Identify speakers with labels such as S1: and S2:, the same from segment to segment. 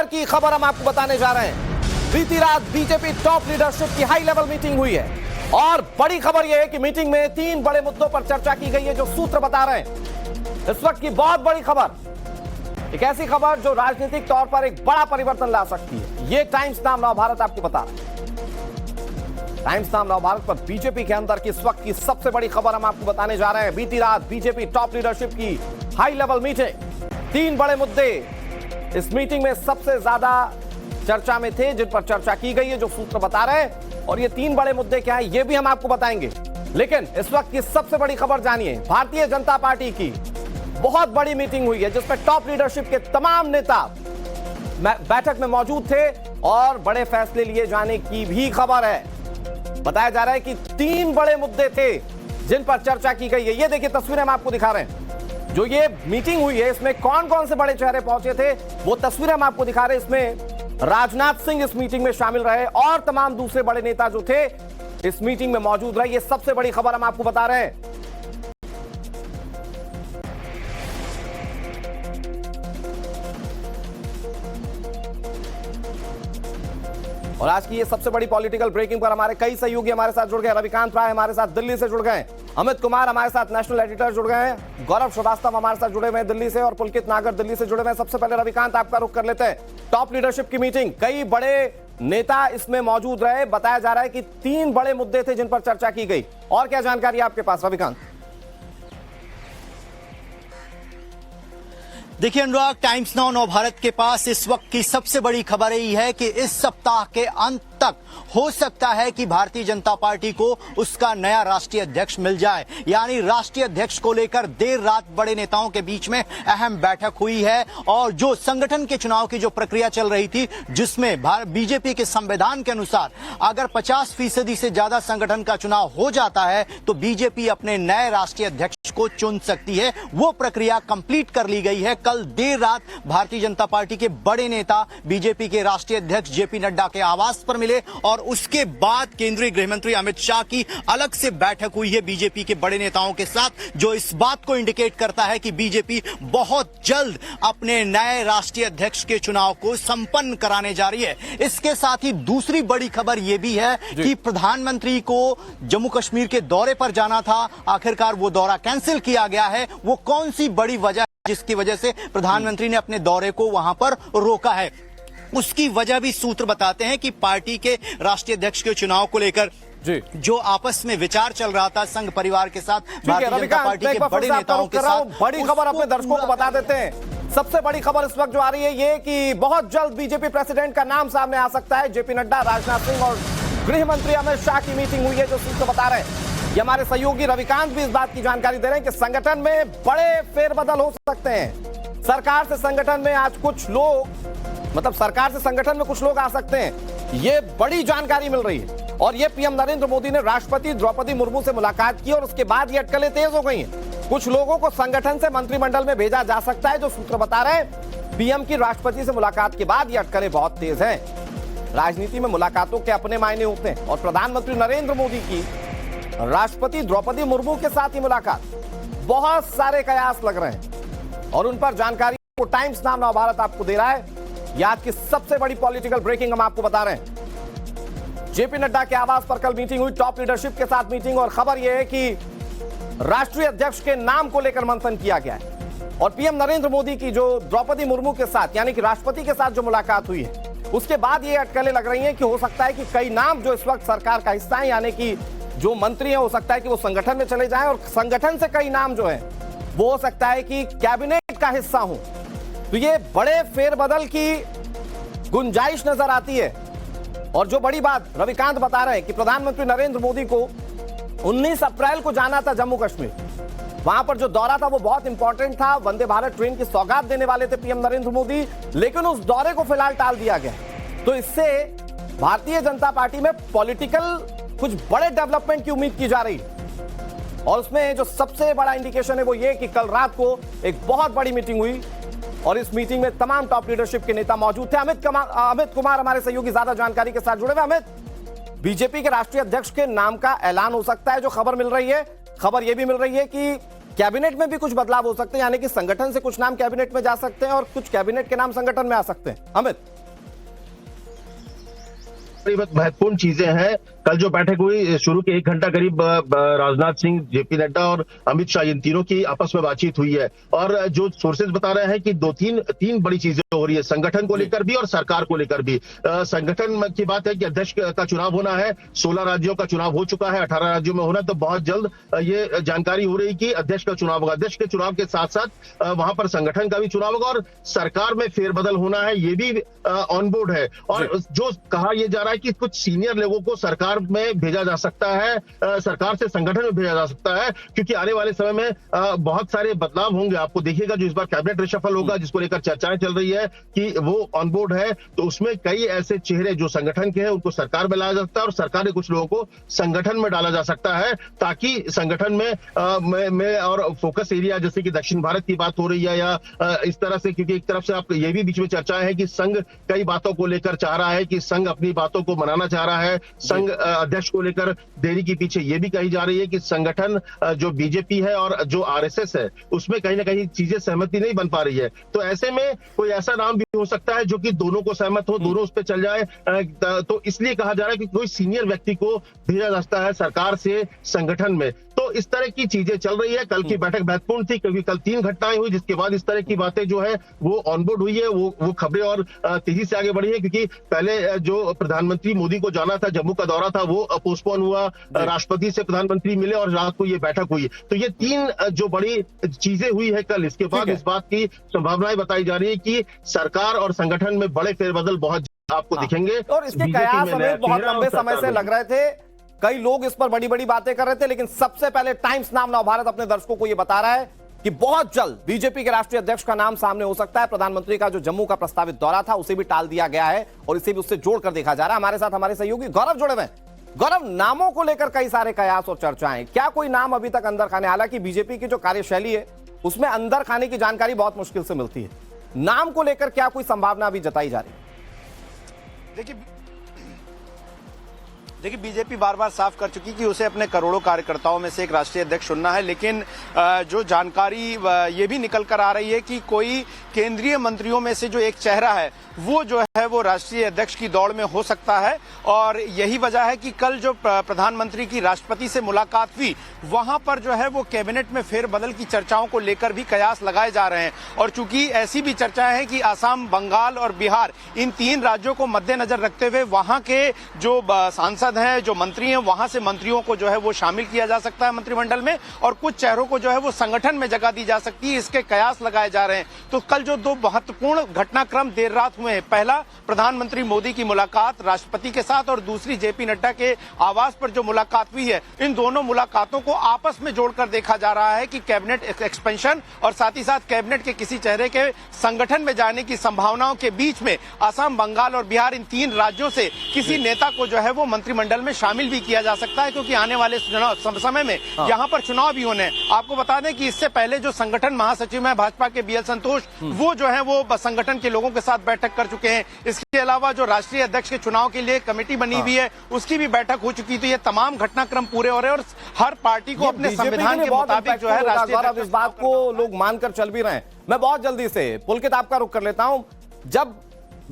S1: की खबर हम आपको बताने जा रहे हैं। बीती रात बीजेपी टॉप लीडरशिप की हाई लेवल मीटिंग हुई है और बड़ी खबर यह है कि मीटिंग में 3 बड़े मुद्दों पर चर्चा की गई है, जो सूत्र बता रहे हैं। इस वक्त की बहुत बड़ी खबर, एक ऐसी खबर जो राजनीतिक तौर पर एक बड़ा परिवर्तन ला सकती है। यह टाइम्स नाउ नवभारत आपको बता रहा है। टाइम्स नाउ नवभारत पर बीजेपी के अंदर की इस वक्त की सबसे बड़ी खबर हम आपको बताने जा रहे हैं। बीती रात बीजेपी टॉप लीडरशिप की हाई लेवल मीटिंग, 3 बड़े मुद्दे इस मीटिंग में सबसे ज्यादा चर्चा में थे, जिन पर चर्चा की गई है, जो सूत्र बता रहे हैं। और ये 3 बड़े मुद्दे क्या है, ये भी हम आपको बताएंगे। लेकिन इस वक्त की सबसे बड़ी खबर जानिए, भारतीय जनता पार्टी की बहुत बड़ी मीटिंग हुई है, जिसमें टॉप लीडरशिप के तमाम नेता बैठक में मौजूद थे और बड़े फैसले लिए जाने की भी खबर है। बताया जा रहा है कि 3 बड़े मुद्दे थे जिन पर चर्चा की गई है। ये देखिए तस्वीरें हम आपको दिखा रहे हैं। जो ये मीटिंग हुई है, इसमें कौन कौन से बड़े चेहरे पहुंचे थे, वो तस्वीरें हम आपको दिखा रहे हैं। इसमें राजनाथ सिंह इस मीटिंग में शामिल रहे और तमाम दूसरे बड़े नेता जो थे इस मीटिंग में मौजूद रहे। ये सबसे बड़ी खबर हम आपको बता रहे हैं। और आज की ये सबसे बड़ी पॉलिटिकल ब्रेकिंग पर हमारे कई सहयोगी हमारे साथ जुड़ गए। रविकांत राय हमारे साथ दिल्ली से जुड़ गए, अमित कुमार हमारे साथ नेशनल एडिटर जुड़ गए हैं, गौरव श्रीवास्तव हमारे साथ जुड़े हुए हैं दिल्ली से और पुलकित नागर दिल्ली से जुड़े हुए हैं। सबसे पहले रविकांत, आपका रुख कर लेते हैं। टॉप लीडरशिप की मीटिंग, कई बड़े नेता इसमें मौजूद रहे। बताया जा रहा है कि 3 बड़े मुद्दे थे जिन पर चर्चा की गई। और क्या जानकारी है आपके पास रविकांत?
S2: देखिए अनुराग, टाइम्स नाउ नवभारत के पास इस वक्त की सबसे बड़ी खबर यही है कि इस सप्ताह के अंत तक हो सकता है कि भारतीय जनता पार्टी को उसका नया राष्ट्रीय अध्यक्ष मिल जाए। यानी राष्ट्रीय अध्यक्ष को लेकर देर रात बड़े नेताओं के बीच में अहम बैठक हुई है और जो संगठन के चुनाव की जो प्रक्रिया चल रही थी, जिसमें बीजेपी के संविधान के अनुसार अगर 50% से ज्यादा संगठन का चुनाव हो जाता है तो बीजेपी अपने नए राष्ट्रीय अध्यक्ष को चुन सकती है। वो प्रक्रिया कंप्लीट कर ली गई है। कल देर रात भारतीय जनता पार्टी के बड़े नेता बीजेपी के राष्ट्रीय अध्यक्ष जेपी नड्डा के आवास पर मिले और उसके बाद केंद्रीय गृह मंत्री अमित शाह की अलग से बैठक हुई है बीजेपी के बड़े नेताओं के साथ, जो इस बात को इंडिकेट करता है कि बीजेपी बहुत जल्द अपने नए राष्ट्रीय अध्यक्ष के चुनाव को संपन्न कराने जा रही है। इसके साथ ही दूसरी बड़ी खबर यह भी है कि प्रधानमंत्री को जम्मू कश्मीर के दौरे पर जाना था, आखिरकार वो दौरा कैंसिल किया गया है। वो कौन सी बड़ी वजह जिसकी वजह से प्रधानमंत्री ने अपने दौरे को वहां पर रोका है, उसकी वजह भी सूत्र बताते हैं कि पार्टी के राष्ट्रीय अध्यक्ष के चुनाव को लेकर जो आपस में विचार चल रहा था संघ परिवार के साथ, भारतीय जनता पार्टी के बड़े नेताओं के साथ,
S1: बड़ी खबर अपने दर्शकों को बता देते हैं। सबसे बड़ी खबर इस वक्त जो आ रही है ये कि बहुत जल्द बीजेपी प्रेसिडेंट का नाम सामने आ सकता है। जेपी नड्डा, राजनाथ सिंह और गृह मंत्री अमित शाह की मीटिंग हुई है, जो सूत्र बता रहे हैं। ये हमारे सहयोगी रविकांत भी इस बात की जानकारी दे रहे हैं कि संगठन में बड़े फेरबदल हो सकते हैं। सरकार से संगठन में आज कुछ लोग, मतलब सरकार से संगठन में कुछ लोग आ सकते हैं, ये बड़ी जानकारी मिल रही है। और ये पीएम नरेंद्र मोदी ने राष्ट्रपति द्रौपदी मुर्मू से मुलाकात की और उसके बाद ये अटकलें तेज हो गई हैं। कुछ लोगों को संगठन से मंत्रिमंडल में भेजा जा सकता है, जो सूत्र बता रहे हैं। पीएम की राष्ट्रपति से मुलाकात के बाद ये अटकलें बहुत तेज हैं। राजनीति में मुलाकातों के अपने मायने होते हैं और प्रधानमंत्री नरेंद्र मोदी की राष्ट्रपति द्रौपदी मुर्मू के साथ ही मुलाकात, बहुत सारे कयास लग रहे हैं और उन पर जानकारी को टाइम्स नाउ नवभारत आपको दे रहा है। आज की सबसे बड़ी पॉलिटिकल ब्रेकिंग हम आपको बता रहे हैं। जेपी नड्डा के आवास पर कल मीटिंग हुई, टॉप लीडरशिप के साथ मीटिंग, और खबर यह है कि राष्ट्रीय अध्यक्ष के नाम को लेकर मंथन किया गया है। और पीएम नरेंद्र मोदी की जो द्रौपदी मुर्मू के साथ यानी कि राष्ट्रपति के साथ जो मुलाकात हुई है, उसके बाद ये अटकलें लग रही हैं कि हो सकता है कि कई नाम जो इस वक्त सरकार का हिस्सा है, यानी कि जो मंत्री हैं, हो सकता है कि वो संगठन में चले जाएं और संगठन से कई नाम जो है वो हो सकता है कि कैबिनेट का हिस्सा हो। तो ये बड़े फेरबदल की गुंजाइश नजर आती है। और जो बड़ी बात रविकांत बता रहे हैं कि प्रधानमंत्री नरेंद्र मोदी को 19 अप्रैल को जाना था जम्मू कश्मीर। वहां पर जो दौरा था वो बहुत इंपॉर्टेंट था। वंदे भारत ट्रेन की सौगात देने वाले थे पीएम नरेंद्र मोदी, लेकिन उस दौरे को फिलहाल टाल दिया गया। तो इससे भारतीय जनता पार्टी में पॉलिटिकल कुछ बड़े डेवलपमेंट की उम्मीद की जा रही है। और उसमें जो सबसे बड़ा इंडिकेशन है वो ये कि कल रात को एक बहुत बड़ी मीटिंग हुई और इस मीटिंग में तमाम टॉप लीडरशिप के नेता मौजूद थे। अमित कुमार हमारे सहयोगी ज्यादा जानकारी के साथ जुड़े हुए। अमित, बीजेपी के राष्ट्रीय अध्यक्ष के नाम का ऐलान हो सकता है, जो खबर मिल रही है। खबर यह भी मिल रही है कि कैबिनेट में भी कुछ बदलाव हो सकते हैं, यानी कि संगठन से कुछ नाम कैबिनेट में जा सकते हैं और कुछ कैबिनेट के नाम संगठन में आ सकते हैं। अमित,
S3: महत्वपूर्ण चीजें हैं। कल जो बैठक हुई, शुरू के 1 घंटा करीब राजनाथ सिंह, जेपी नड्डा और अमित शाह, इन तीनों की आपस में बातचीत हुई है। और जो सोर्सेज बता रहे हैं कि तीन बड़ी चीजें हो रही है, संगठन को लेकर भी और सरकार को लेकर भी। संगठन की बात है कि अध्यक्ष का चुनाव होना है। 16 राज्यों का चुनाव हो चुका है, 18 राज्यों में होना, तो बहुत जल्द ये जानकारी हो रही कि अध्यक्ष का चुनाव होगा। अध्यक्ष के चुनाव के साथ साथ वहां पर संगठन का भी चुनाव होगा और सरकार में फेरबदल होना है, ये भी ऑन बोर्ड है। और जो कहा यह जा रहा है कि कुछ सीनियर लोगों को सरकार में भेजा जा सकता है, सरकार से संगठन में भेजा जा सकता है, क्योंकि आने वाले समय में बहुत सारे बदलाव होंगे। आपको देखिएगा जो इस बार कैबिनेट रिशफल होगा, जिसको लेकर चर्चाएं चल रही है कि वो ऑन बोर्ड है, तो उसमें कई ऐसे चेहरे जो संगठन के हैं उनको सरकार में लाया जा सकता है और सरकार के कुछ लोगों को संगठन में डाला जा सकता है, ताकि संगठन में और फोकस एरिया, जैसे कि दक्षिण भारत की बात हो रही है या इस तरह से, क्योंकि एक तरफ से आप ये भी बीच में चर्चाएं है कि संघ कई बातों को लेकर चाह रहा है कि संघ अपनी बातों को मनाना चाह रहा है। संघ अध्यक्ष को लेकर देरी के पीछे ये भी कही जा रही है कि संगठन जो बीजेपी है और जो आरएसएस है उसमें कहीं ना कहीं चीजें सहमति नहीं बन पा रही है। तो ऐसे में कोई ऐसा नाम भी हो सकता है जो कि दोनों को सहमत हो, दोनों उस पर चल जाए। तो इसलिए कहा जा रहा है कि कोई सीनियर व्यक्ति को भेजा जा सकता है सरकार से संगठन में। तो इस तरह की चीजें चल रही है। कल की बैठक महत्वपूर्ण थी क्योंकि कल 3 घटनाएं हुई, जिसके बाद इस तरह की बातें जो है वो ऑनबोर्ड हुई है। वो खबरें और तेजी से आगे बढ़ी है, क्योंकि पहले जो प्रधानमंत्री मोदी को जाना था, जम्मू का दौरा था, वो पोस्टपोन हुआ। राष्ट्रपति से प्रधानमंत्री मिले और रात को ये बैठक हुई। तो ये 3 जो बड़ी चीजें हुई है कल, इसके बाद इस बात की संभावनाएं बताई जा रही है कि सरकार और संगठन में बड़े फेरबदल बहुत आपको दिखेंगे।
S1: और इसके कयास हमें बहुत लंबे समय से लग रहे थे, कई लोग इस पर बड़ी बड़ी बातें कर रहे थे, लेकिन सबसे पहले टाइम्स नाम नवभारत अपने दर्शकों को यह बता रहा है कि बहुत जल्द बीजेपी के राष्ट्रीय अध्यक्ष का नाम सामने हो सकता है। प्रधानमंत्री का जो जम्मू का प्रस्तावित दौरा था उसे भी टाल दिया गया है और इसे भी उससे जोड़कर देखा जा रहा है। हमारे साथ हमारे सहयोगी गौरव जुड़े हुए हैं। गौरव, नामों को लेकर कई सारे कयास और चर्चाएं, क्या कोई नाम अभी तक अंदर खाने? हालांकि बीजेपी की जो कार्यशैली है उसमें अंदर खाने की जानकारी बहुत मुश्किल से मिलती है। नाम को लेकर क्या कोई संभावना अभी जताई जा रही है?
S2: देखिए बीजेपी बार बार साफ कर चुकी कि उसे अपने करोड़ों कार्यकर्ताओं में से एक राष्ट्रीय अध्यक्ष चुनना है, लेकिन जो जानकारी ये भी निकल कर आ रही है कि कोई केंद्रीय मंत्रियों में से जो एक चेहरा है वो जो है वो राष्ट्रीय अध्यक्ष की दौड़ में हो सकता है। और यही वजह है कि कल जो प्रधानमंत्री की राष्ट्रपति से मुलाकात हुई, वहां पर जो है वो कैबिनेट में फेरबदल की चर्चाओं को लेकर भी कयास लगाए जा रहे हैं। और चूंकि ऐसी भी चर्चाएं हैं कि असम, बंगाल और बिहार, इन 3 राज्यों को मद्देनजर रखते हुए वहां के जो सांसद हैं, जो मंत्री हैं, वहां से मंत्रियों को जो है वो शामिल किया जा सकता है मंत्रिमंडल में, और कुछ चेहरों को जो है वो संगठन में जगह दी जा सकती है। इसके कयास लगाए जा रहे हैं। तो कल जो 2 महत्वपूर्ण घटनाक्रम देर रात हुए हैं, पहला प्रधानमंत्री मोदी की मुलाकात राष्ट्रपति के साथ और दूसरी जेपी नड्डा के आवास पर जो मुलाकात हुई है, इन दोनों मुलाकातों को आपस में जोड़कर देखा जा रहा है कि कैबिनेट एक्सपेंशन और साथ ही साथ कैबिनेट के किसी चेहरे के संगठन में जाने की संभावनाओं के बीच में असम, बंगाल और बिहार, इन 3 राज्यों से किसी नेता को जो है वो मंत्रिमंडल में शामिल भी किया जा सकता है, क्योंकि आने वाले समय में यहाँ पर चुनाव भी होने हैं। आपको बता दें कि इससे पहले जो संगठन महासचिव है भाजपा के BL संतोष, वो जो है वो संगठन के लोगों के साथ बैठक कर चुके हैं। इसके अलावा जो राष्ट्रीय अध्यक्ष के चुनाव के लिए कमेटी बनी हुई है, उसकी भी बैठक हो चुकी। तो ये तमाम घटनाक्रम पूरे हो रहे हैं और हर पार्टी को अपने संविधान के मुताबिक जो है राष्ट्रीय,
S1: इस बात को लोग मानकर चल भी रहे हैं। मैं बहुत जल्दी से पुलकित आपका रुख कर लेता हूं। जब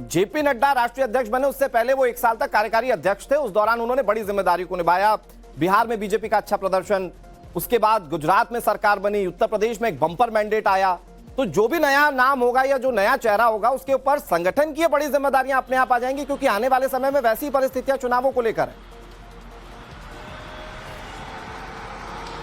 S1: जेपी नड्डा राष्ट्रीय अध्यक्ष बने उससे पहले वो 1 साल तक कार्यकारी अध्यक्ष थे। उस दौरान उन्होंने बड़ी जिम्मेदारी को निभाया। बिहार में बीजेपी का अच्छा प्रदर्शन, उसके बाद गुजरात में सरकार बनी, उत्तर प्रदेश में एक बंपर मैंडेट आया। तो जो भी नया नाम होगा या जो नया चेहरा होगा उसके ऊपर संगठन की बड़ी जिम्मेदारियां अपने आप आ जाएंगी, क्योंकि आने वाले समय में वैसी परिस्थितियां चुनावों को लेकर है।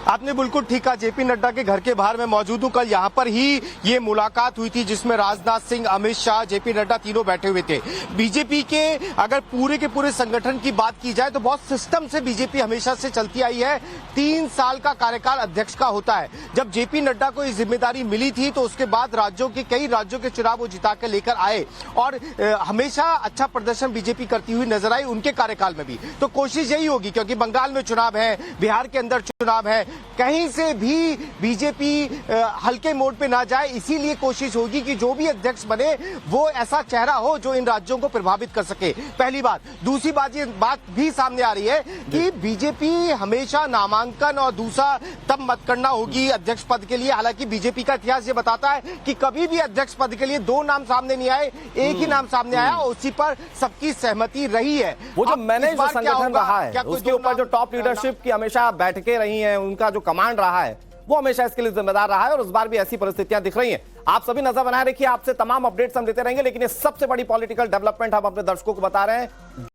S4: आपने बिल्कुल ठीक कहा। जेपी नड्डा के घर के बाहर मैं मौजूद हूं। कल यहां पर ही ये मुलाकात हुई थी जिसमें राजनाथ सिंह, अमित शाह, जेपी नड्डा तीनों बैठे हुए थे। बीजेपी के अगर पूरे के पूरे संगठन की बात की जाए तो बहुत सिस्टम से बीजेपी हमेशा से चलती आई है। 3 साल का कार्यकाल अध्यक्ष का होता है। जब जेपी नड्डा को ये जिम्मेदारी मिली थी तो उसके बाद कई राज्यों के चुनाव वो जिता कर लेकर आए और हमेशा अच्छा प्रदर्शन बीजेपी करती हुई नजर आई उनके कार्यकाल में भी। तो कोशिश यही होगी, क्योंकि बंगाल में चुनाव है, बिहार के अंदर चुनाव है, कहीं से भी बीजेपी हल्के मोड पे ना जाए, इसीलिए कोशिश होगी कि जो भी अध्यक्ष बने वो ऐसा चेहरा हो जो इन राज्यों को प्रभावित कर सके। पहली बात। दूसरी बात, ये बात भी सामने आ रही है कि बीजेपी हमेशा नामांकन और दूसरा तब मत करना होगी अध्यक्ष पद के लिए। हालांकि बीजेपी का इतिहास ये बताता है कि कभी भी अध्यक्ष पद के लिए दो नाम सामने नहीं आए, एक ही नाम सामने आया और उसी पर सबकी सहमति रही है।
S1: वो जो
S4: अब
S1: मैनेज
S4: इस बार क्या
S1: संगठन
S4: होगा?
S1: रहा है
S4: क्या कोई
S1: उसके
S4: दो
S1: ऊपर जो
S4: नाम-
S1: टॉप लीडरशिप की हमेशा बैठकें रही हैं, उनका जो कमांड रहा है वो हमेशा इसके लिए जिम्मेदार रहा है और इस बार भी ऐसी परिस्थितियां दिख रही हैं। आप सभी नजर बनाए रखिए, आपसे तमाम अपडेट्स हम देते रहेंगे, लेकिन ये सबसे बड़ी पॉलिटिकल डेवलपमेंट हम अपने दर्शकों को बता रहे हैं।